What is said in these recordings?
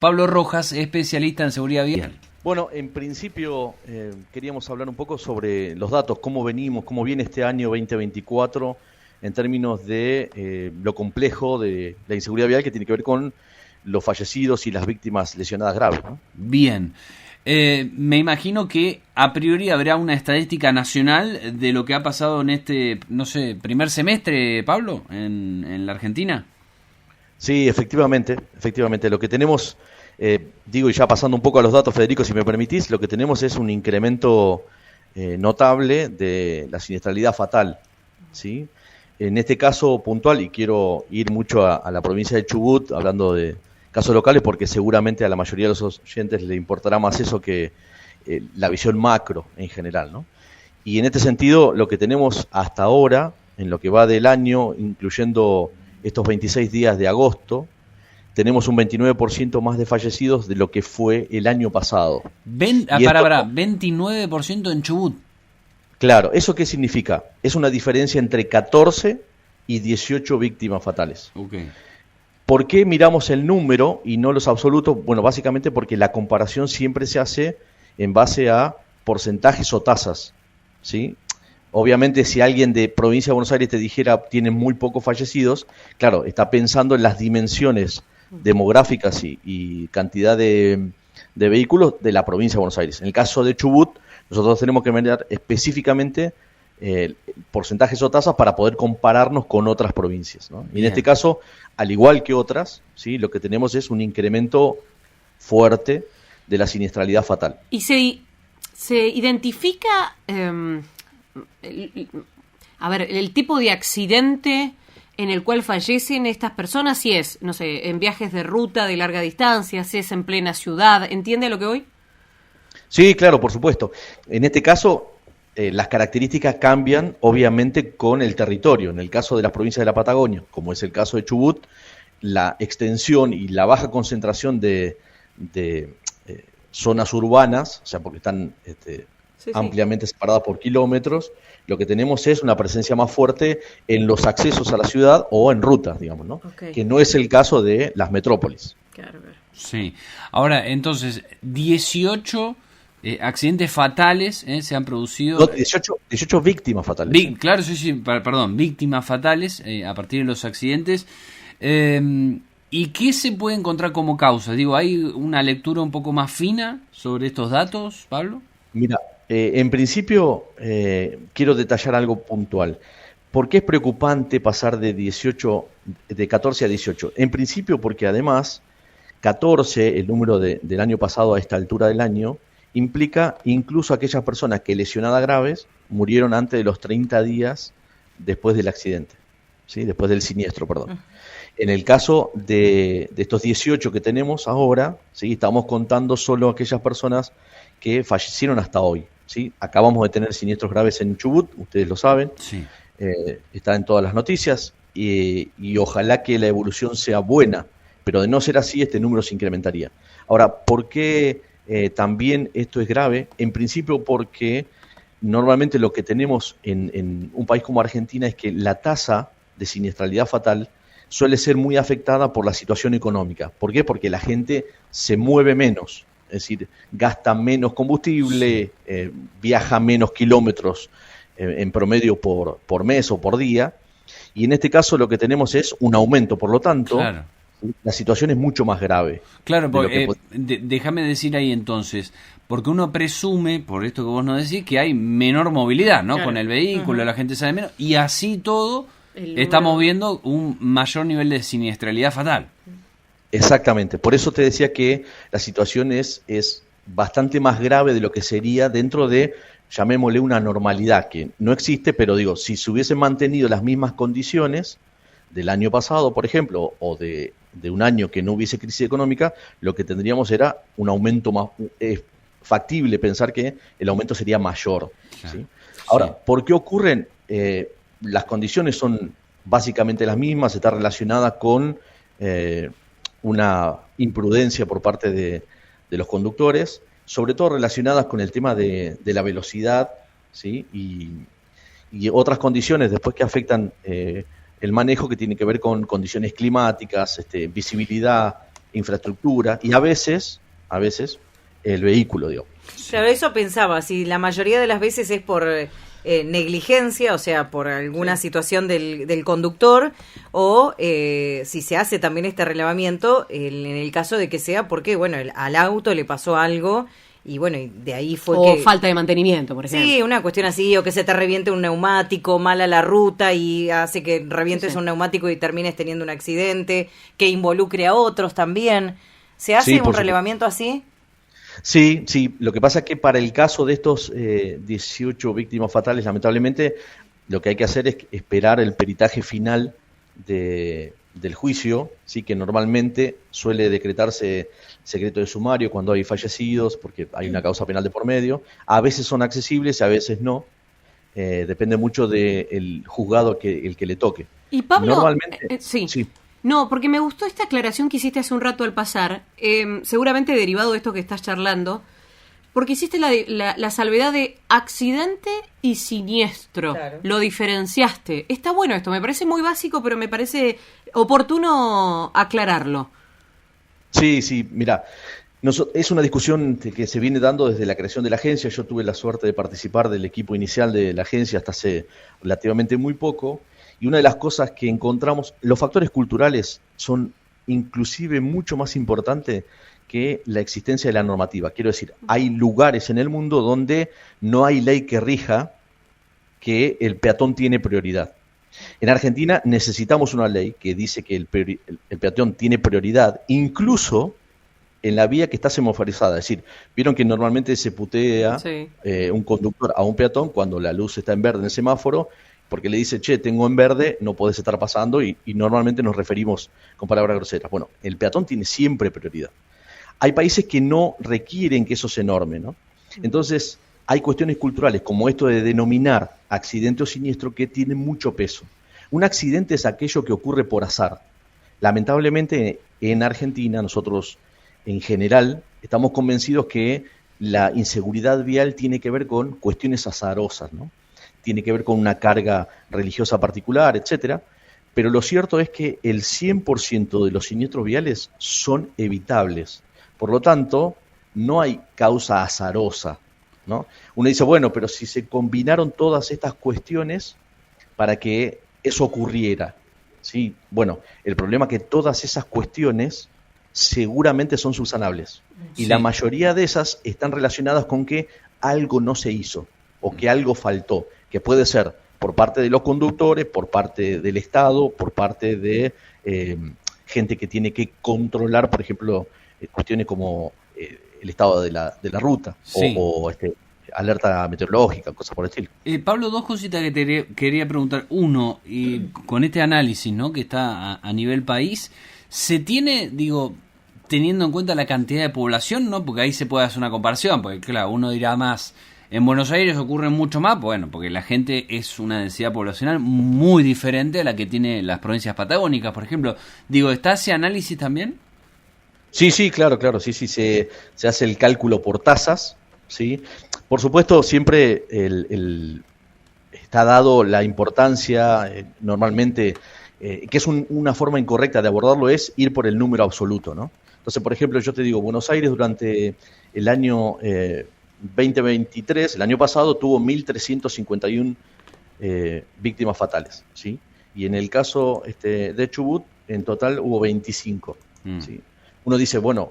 Pablo Rojas, especialista en seguridad vial. Bueno, en principio queríamos hablar un poco sobre los datos, cómo viene este año 2024 en términos de lo complejo de la inseguridad vial que tiene que ver con los fallecidos y las víctimas lesionadas graves, ¿no? Bien, me imagino que a priori habrá una estadística nacional de lo que ha pasado en este, no sé, primer semestre, Pablo, en la Argentina. Sí, efectivamente, lo que tenemos, y ya pasando un poco a los datos, Federico, si me permitís, lo que tenemos es un incremento notable de la siniestralidad fatal, ¿sí? En este caso puntual, y quiero ir mucho a la provincia de Chubut, hablando de casos locales, porque seguramente a la mayoría de los oyentes le importará más eso que la visión macro en general, ¿no? Y en este sentido, lo que tenemos hasta ahora, en lo que va del año, incluyendo estos 26 días de agosto, tenemos un 29% más de fallecidos de lo que fue el año pasado. 29% en Chubut. Claro, ¿eso qué significa? Es una diferencia entre 14 y 18 víctimas fatales. Okay. ¿Por qué miramos el número y no los absolutos? Bueno, básicamente porque la comparación siempre se hace en base a porcentajes o tasas, ¿sí? Obviamente, si alguien de provincia de Buenos Aires te dijera tienen muy pocos fallecidos, claro, está pensando en las dimensiones demográficas y cantidad de vehículos de la provincia de Buenos Aires. En el caso de Chubut, nosotros tenemos que mirar específicamente porcentajes o tasas para poder compararnos con otras provincias, ¿no? Y en este caso, al igual que otras, ¿sí? Lo que tenemos es un incremento fuerte de la siniestralidad fatal. ¿Y se identifica... el tipo de accidente en el cual fallecen estas personas, si es, no sé, en viajes de ruta de larga distancia, si es en plena ciudad, ¿entiende a lo que voy? Sí, claro, por supuesto. En este caso, las características cambian, obviamente, con el territorio. En el caso de las provincias de la Patagonia, como es el caso de Chubut, la extensión y la baja concentración de zonas urbanas, o sea, porque están... ampliamente separadas por kilómetros, lo que tenemos es una presencia más fuerte en los accesos a la ciudad o en rutas, digamos, ¿no? Okay. Que no es el caso de las metrópolis. Claro. Sí. Ahora, entonces, 18 accidentes fatales se han producido. No, 18 víctimas fatales. Claro, sí, perdón, víctimas fatales a partir de los accidentes. ¿Y qué se puede encontrar como causa? Digo, ¿hay una lectura un poco más fina sobre estos datos, Pablo? Mira, en principio quiero detallar algo puntual. ¿Por qué es preocupante pasar de 14 a 18? En principio porque además 14, el número del año pasado a esta altura del año, implica incluso aquellas personas que lesionadas graves murieron antes de los 30 días después del accidente, ¿sí? Después del siniestro, perdón. En el caso de estos 18 que tenemos ahora, ¿sí? Estamos contando solo aquellas personas que fallecieron hasta hoy, ¿sí? Acabamos de tener siniestros graves en Chubut, ustedes lo saben, sí. Está en todas las noticias y ojalá que la evolución sea buena, pero de no ser así este número se incrementaría. Ahora, ¿por qué también esto es grave? En principio porque normalmente lo que tenemos en un país como Argentina es que la tasa de siniestralidad fatal suele ser muy afectada por la situación económica. ¿Por qué? Porque la gente se mueve menos. Es decir, gasta menos combustible, viaja menos kilómetros en promedio por mes o por día, y en este caso lo que tenemos es un aumento, por lo tanto, claro, la situación es mucho más grave. Claro, porque déjame decir ahí entonces, porque uno presume, por esto que vos nos decís, que hay menor movilidad, ¿no? Claro. Con el vehículo, la gente sale menos, y así todo estamos viendo un mayor nivel de siniestralidad fatal. Exactamente, por eso te decía que la situación es bastante más grave de lo que sería dentro de, llamémosle, una normalidad, que no existe, pero digo, si se hubiesen mantenido las mismas condiciones del año pasado, por ejemplo, o de un año que no hubiese crisis económica, lo que tendríamos era un aumento más factible, pensar que el aumento sería mayor, claro. ¿Sí? Ahora, sí. ¿Por qué ocurren? Las condiciones son básicamente las mismas, está relacionada con una imprudencia por parte de los conductores, sobre todo relacionadas con el tema de la velocidad, ¿sí? Y otras condiciones después que afectan el manejo, que tiene que ver con condiciones climáticas, visibilidad, infraestructura y a veces el vehículo, digo. Claro, eso pensaba, si la mayoría de las veces es por negligencia, o sea, por alguna situación del conductor, o si se hace también este relevamiento, en el caso de que sea porque, bueno, al auto le pasó algo, y bueno, y de ahí fue o falta de mantenimiento, por ejemplo. Sí, una cuestión así, o que se te reviente un neumático, mala la ruta y hace que revientes un neumático y termines teniendo un accidente, que involucre a otros también. ¿Se hace un relevamiento así? Sí, lo que pasa es que para el caso de estos 18 víctimas fatales, lamentablemente, lo que hay que hacer es esperar el peritaje final del juicio, sí, que normalmente suele decretarse secreto de sumario cuando hay fallecidos, porque hay una causa penal de por medio. A veces son accesibles y a veces no. Depende mucho del juzgado el que le toque. Y Pablo, normalmente, sí. No, porque me gustó esta aclaración que hiciste hace un rato al pasar, seguramente derivado de esto que estás charlando, porque hiciste la salvedad de accidente y siniestro. Claro. Lo diferenciaste. Está bueno esto, me parece muy básico, pero me parece oportuno aclararlo. Sí, mira, es una discusión que se viene dando desde la creación de la agencia. Yo tuve la suerte de participar del equipo inicial de la agencia hasta hace relativamente muy poco. Y una de las cosas que encontramos, los factores culturales son inclusive mucho más importantes que la existencia de la normativa. Quiero decir, hay lugares en el mundo donde no hay ley que rija que el peatón tiene prioridad. En Argentina necesitamos una ley que dice que el peatón tiene prioridad, incluso en la vía que está semaforizada. Es decir, vieron que normalmente se putea un conductor a un peatón cuando la luz está en verde en el semáforo, porque le dice, che, tengo en verde, no podés estar pasando, y normalmente nos referimos con palabras groseras. Bueno, el peatón tiene siempre prioridad. Hay países que no requieren que eso se norme, ¿no? Entonces, hay cuestiones culturales, como esto de denominar accidente o siniestro, que tienen mucho peso. Un accidente es aquello que ocurre por azar. Lamentablemente, en Argentina, nosotros, en general, estamos convencidos que la inseguridad vial tiene que ver con cuestiones azarosas, ¿no? Tiene que ver con una carga religiosa particular, etcétera, pero lo cierto es que el 100% de los siniestros viales son evitables. Por lo tanto, no hay causa azarosa, ¿no? Uno dice, bueno, pero si se combinaron todas estas cuestiones para que eso ocurriera, ¿sí? Bueno, el problema es que todas esas cuestiones seguramente son subsanables. Y la mayoría de esas están relacionadas con que algo no se hizo o que algo faltó, que puede ser por parte de los conductores, por parte del Estado, por parte de gente que tiene que controlar, por ejemplo, cuestiones como el estado de la ruta o alerta meteorológica, cosas por el estilo. Pablo, dos cositas que te quería preguntar. Uno, con este análisis, ¿no?, que está a nivel país, ¿se tiene, teniendo en cuenta la cantidad de población, ¿no? Porque ahí se puede hacer una comparación, porque claro, uno dirá más, en Buenos Aires ocurre mucho más, bueno, porque la gente es una densidad poblacional muy diferente a la que tiene las provincias patagónicas, por ejemplo. ¿Está ese análisis también? Sí, claro, sí, se hace el cálculo por tasas, ¿sí? Por supuesto, siempre está dado la importancia, normalmente, que es una forma incorrecta de abordarlo, es ir por el número absoluto, ¿no? Entonces, por ejemplo, yo te digo, Buenos Aires durante el año 2023, el año pasado, tuvo 1.351 víctimas fatales, ¿sí? Y en el caso de Chubut, en total hubo 25, ¿sí? Uno dice, bueno,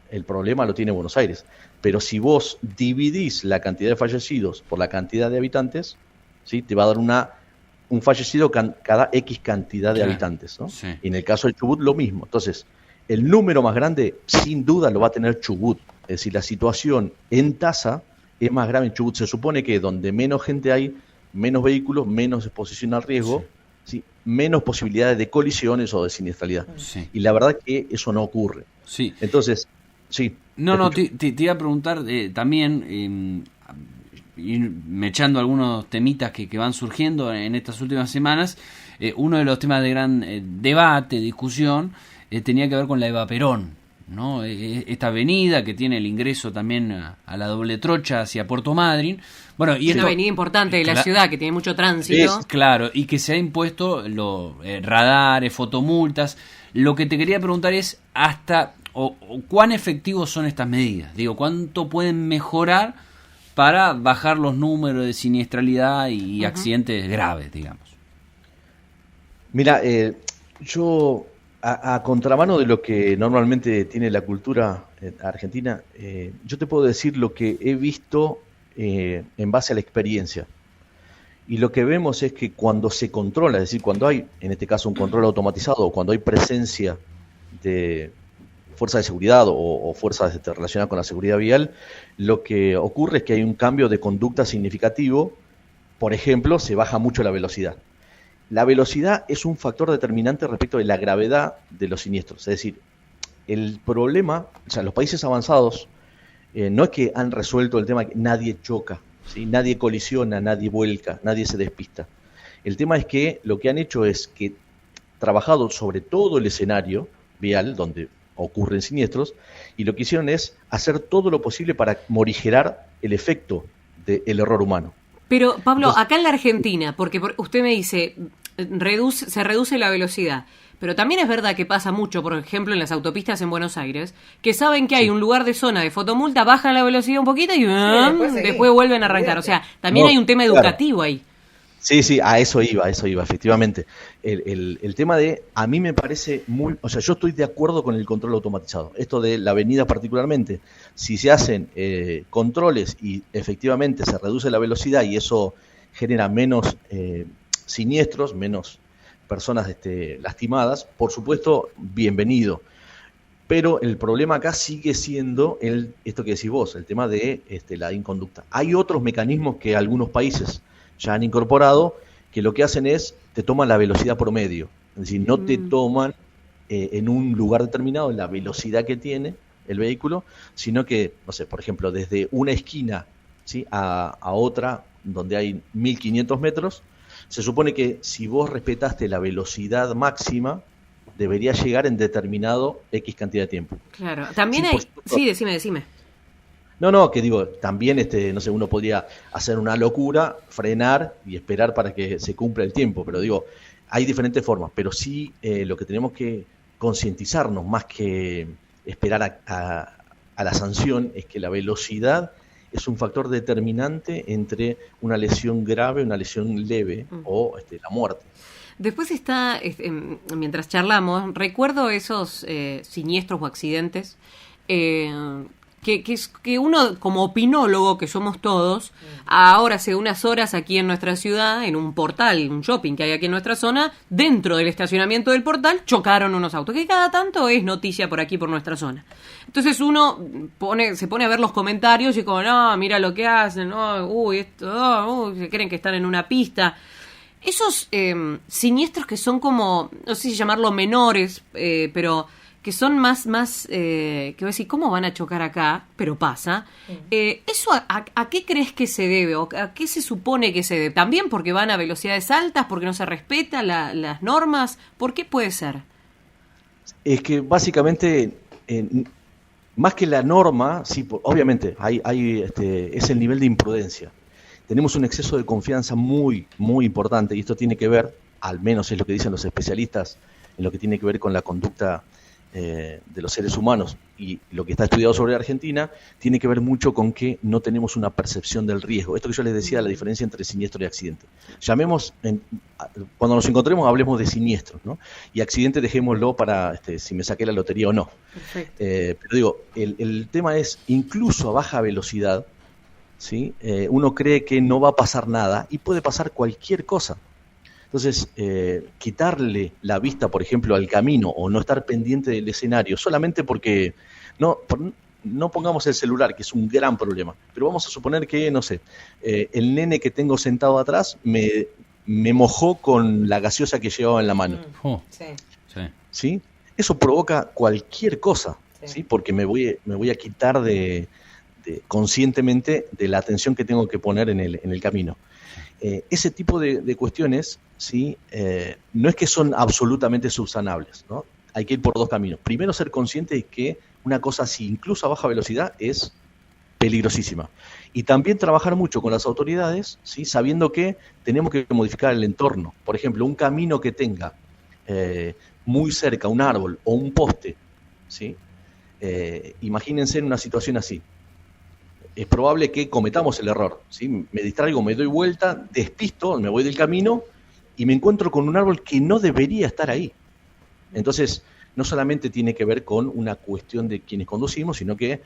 el problema lo tiene Buenos Aires, pero si vos dividís la cantidad de fallecidos por la cantidad de habitantes, ¿sí?, te va a dar un fallecido cada X cantidad de habitantes, ¿no? Sí. Y en el caso de Chubut, lo mismo. Entonces, el número más grande, sin duda, lo va a tener Chubut. Es decir, la situación en tasa es más grave en Chubut. Se supone que donde menos gente hay, menos vehículos, menos exposición al riesgo, ¿sí?, menos posibilidades de colisiones o de siniestralidad. Sí. Y la verdad es que eso no ocurre. Sí. Entonces, sí. Te iba a preguntar también, me echando algunos temitas que van surgiendo en estas últimas semanas, uno de los temas de gran debate, discusión, tenía que ver con la Eva Perón, ¿no? Esta avenida que tiene el ingreso también a la doble trocha hacia Puerto Madryn. Bueno, y una avenida importante de la ciudad que tiene mucho tránsito. Claro, y que se ha impuesto radares, fotomultas. Lo que te quería preguntar es hasta o cuán efectivos son estas medidas. Digo, ¿cuánto pueden mejorar para bajar los números de siniestralidad y accidentes graves, digamos? Mira, yo, a contramano de lo que normalmente tiene la cultura argentina, yo te puedo decir lo que he visto en base a la experiencia. Y lo que vemos es que cuando se controla, es decir, cuando hay, en este caso, un control automatizado, o cuando hay presencia de fuerzas de seguridad o fuerzas relacionadas con la seguridad vial, lo que ocurre es que hay un cambio de conducta significativo. Por ejemplo, se baja mucho la velocidad. La velocidad es un factor determinante respecto de la gravedad de los siniestros. Es decir, el problema, o sea, los países avanzados no es que han resuelto el tema que nadie choca, ¿sí? Nadie colisiona, nadie vuelca, nadie se despista. El tema es que lo que han hecho es que trabajado sobre todo el escenario vial donde ocurren siniestros, y lo que hicieron es hacer todo lo posible para morigerar el efecto del error humano. Pero, Pablo, entonces, acá en la Argentina, porque usted me dice, se reduce la velocidad, pero también es verdad que pasa mucho, por ejemplo, en las autopistas en Buenos Aires, que saben que hay un lugar de zona de fotomulta, bajan la velocidad un poquito y después vuelven a arrancar. O sea, también hay un tema educativo ahí. Sí, a eso iba, efectivamente. El tema de, a mí me parece muy, o sea, yo estoy de acuerdo con el control automatizado. Esto de la avenida particularmente, si se hacen controles y efectivamente se reduce la velocidad y eso genera menos siniestros, menos personas lastimadas, por supuesto, bienvenido. Pero el problema acá sigue siendo esto que decís vos, el tema de la inconducta. Hay otros mecanismos que algunos países ya han incorporado, que lo que hacen es, te toman la velocidad promedio. Es decir, no te toman en un lugar determinado la velocidad que tiene el vehículo, sino que, no sé, por ejemplo, desde una esquina, ¿sí?, a otra, donde hay 1500 metros, se supone que si vos respetaste la velocidad máxima, debería llegar en determinado X cantidad de tiempo. Claro, también hay... Sí, decime. No, que digo, también no sé, uno podría hacer una locura, frenar y esperar para que se cumpla el tiempo, pero digo, hay diferentes formas, pero sí lo que tenemos que concientizarnos más que esperar a la sanción es que la velocidad es un factor determinante entre una lesión grave, una lesión leve o la muerte. Después está, mientras charlamos, recuerdo esos siniestros o accidentes que uno, como opinólogo que somos todos, ahora hace unas horas aquí en nuestra ciudad, en un portal, un shopping que hay aquí en nuestra zona, dentro del estacionamiento del portal, chocaron unos autos, que cada tanto es noticia por aquí, por nuestra zona. Entonces uno se pone a ver los comentarios y como, no, mira lo que hacen, no, se creen que están en una pista. Esos siniestros que son como, no sé si llamarlo menores, pero que son más que voy a decir, ¿cómo van a chocar acá? Pero pasa. ¿Eso a qué crees que se debe? ¿O a qué se supone que se debe? ¿También porque van a velocidades altas? ¿Porque no se respetan las normas? ¿Por qué puede ser? Es que básicamente, más que la norma, sí, obviamente, es el nivel de imprudencia. Tenemos un exceso de confianza muy, muy importante, y esto tiene que ver, al menos es lo que dicen los especialistas, en lo que tiene que ver con la conducta de los seres humanos, y lo que está estudiado sobre Argentina tiene que ver mucho con que no tenemos una percepción del riesgo. Esto que yo les decía, la diferencia entre siniestro y accidente. Cuando nos encontremos hablemos de siniestros, ¿no? Y accidente dejémoslo para si me saqué la lotería o no. Pero digo, el tema es, incluso a baja velocidad, ¿sí? Uno cree que no va a pasar nada y puede pasar cualquier cosa. Entonces, quitarle la vista, por ejemplo, al camino o no estar pendiente del escenario solamente porque no pongamos el celular, que es un gran problema, pero vamos a suponer que, no sé, el nene que tengo sentado atrás me mojó con la gaseosa que llevaba en la mano. ¿Sí? Eso provoca cualquier cosa, ¿sí? Porque me voy a quitar conscientemente de la atención que tengo que poner en el camino. Ese tipo de cuestiones, ¿sí? No es que son absolutamente subsanables, ¿no? Hay que ir por dos caminos. Primero, ser consciente de que una cosa así, incluso a baja velocidad, es peligrosísima. Y también trabajar mucho con las autoridades, ¿sí? Sabiendo que tenemos que modificar el entorno. Por ejemplo, un camino que tenga muy cerca un árbol o un poste, ¿sí? imagínense en una situación así. Es probable que cometamos el error, ¿sí? Me distraigo, me doy vuelta, despisto, me voy del camino y me encuentro con un árbol que no debería estar ahí. Entonces, no solamente tiene que ver con una cuestión de quienes conducimos, sino que,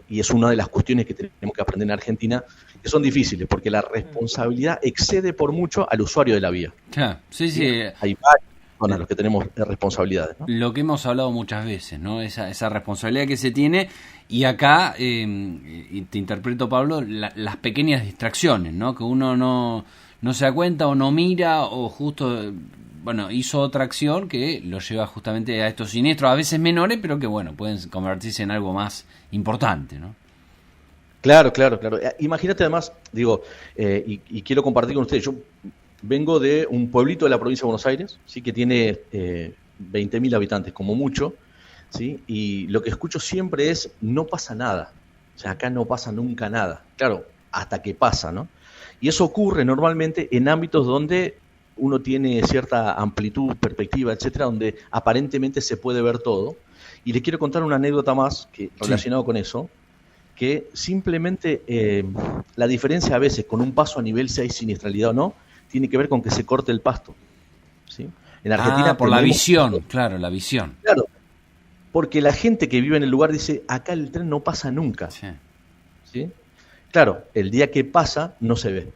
y es una de las cuestiones que tenemos que aprender en Argentina, que son difíciles, porque la responsabilidad excede por mucho al usuario de la vía. Sí. Hay varios a los que tenemos responsabilidades, ¿no? Lo que hemos hablado muchas veces, ¿no? Esa responsabilidad que se tiene, y acá, y te interpreto, Pablo, las pequeñas distracciones, ¿no? Que uno no se da cuenta o no mira, o justo, bueno, hizo otra acción que lo lleva justamente a estos siniestros, a veces menores, pero que, bueno, pueden convertirse en algo más importante, ¿no? Claro. Imagínate además, digo, y quiero compartir con ustedes, yo vengo de un pueblito de la provincia de Buenos Aires, sí, que tiene 20.000 habitantes, como mucho, ¿sí? Y lo que escucho siempre es, no pasa nada. O sea, acá no pasa nunca nada. Claro, hasta que pasa, ¿no? Y eso ocurre normalmente en ámbitos donde uno tiene cierta amplitud, perspectiva, etcétera, donde aparentemente se puede ver todo. Y les quiero contar una anécdota más relacionada con eso, que simplemente la diferencia a veces con un paso a nivel 6, siniestralidad o no, tiene que ver con que se corte el pasto, ¿sí? En Argentina por la visión, claro, la visión. Claro, porque la gente que vive en el lugar dice, acá el tren no pasa nunca, ¿sí? Claro, el día que pasa no se ve,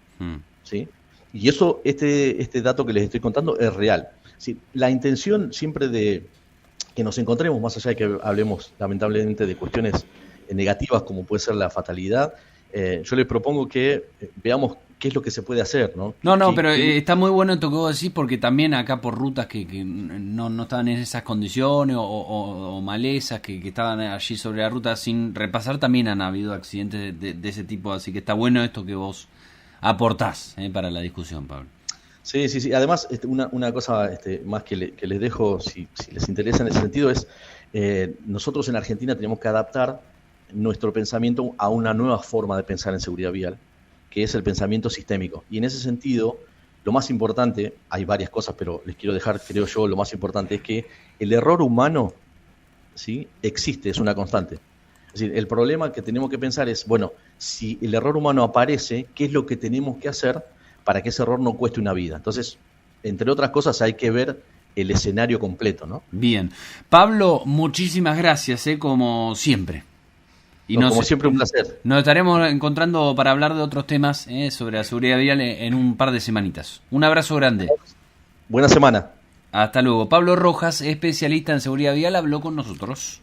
¿sí? Y eso, este dato que les estoy contando es real, ¿sí? La intención siempre de que nos encontremos, más allá de que hablemos lamentablemente de cuestiones negativas como puede ser la fatalidad, yo les propongo que veamos qué es lo que se puede hacer, ¿no? Pero está muy bueno esto que vos decís, porque también acá por rutas que no estaban en esas condiciones o malezas que estaban allí sobre la ruta sin repasar, también han habido accidentes de ese tipo, así que está bueno esto que vos aportás para la discusión, Pablo. Sí. Además, una cosa más que les dejo, si les interesa en ese sentido, es nosotros en Argentina tenemos que adaptar nuestro pensamiento a una nueva forma de pensar en seguridad vial, que es el pensamiento sistémico. Y en ese sentido, lo más importante, hay varias cosas, pero les quiero dejar, creo yo, lo más importante es que el error humano, ¿sí?, existe, es una constante. Es decir, el problema que tenemos que pensar es, bueno, si el error humano aparece, ¿qué es lo que tenemos que hacer para que ese error no cueste una vida? Entonces, entre otras cosas, hay que ver el escenario completo, ¿no? Bien. Pablo, muchísimas gracias, como siempre. Y como siempre, un placer. Nos estaremos encontrando para hablar de otros temas sobre la seguridad vial en un par de semanitas. Un abrazo grande. Buena semana. Hasta luego. Pablo Rojas, especialista en seguridad vial, habló con nosotros.